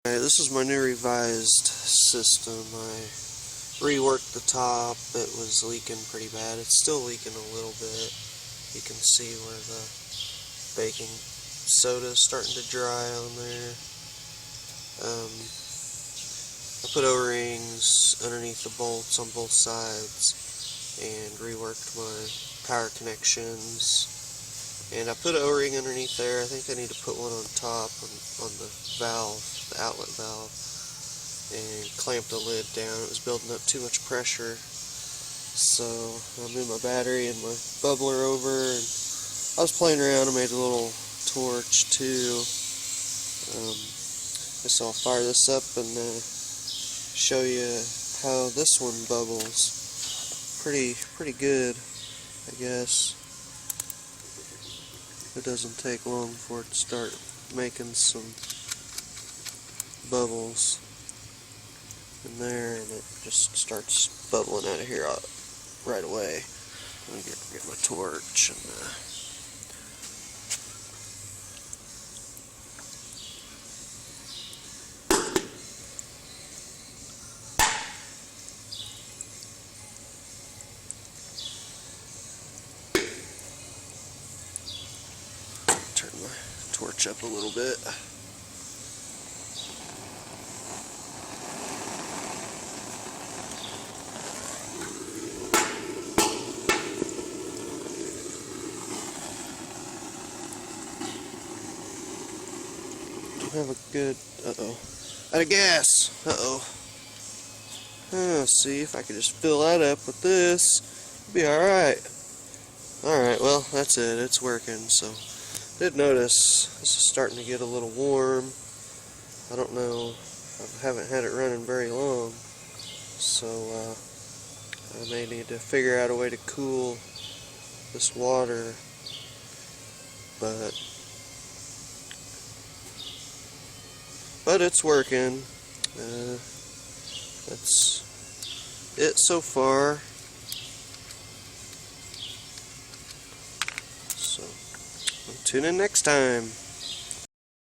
Alright, this is my new revised system. I reworked the top. It was leaking pretty bad. It's still leaking a little bit. You can see where the baking soda is starting to dry on there. I put O-rings underneath the bolts on both sides and reworked my power connections. And I put an O-ring underneath there. I think I need to put one on top on the valve, the outlet valve, and clamp the lid down. It was building up too much pressure. So I moved my battery and my bubbler over, and I was playing around. I made a little torch too. So I'll fire this up and show you how this one bubbles. Pretty good, I guess. It doesn't take long for it to start making some bubbles in there, and it just starts bubbling out of here right away. Let me get my torch and turn my torch up a little bit. Have a good, out of gas. See if I could just fill that up with this. It'll be alright. Alright, well, that's it. It's working. So, did notice this is starting to get a little warm. I don't know. I haven't had it running very long. So, I may need to figure out a way to cool this water. But it's working. That's it so far. So, tune in next time.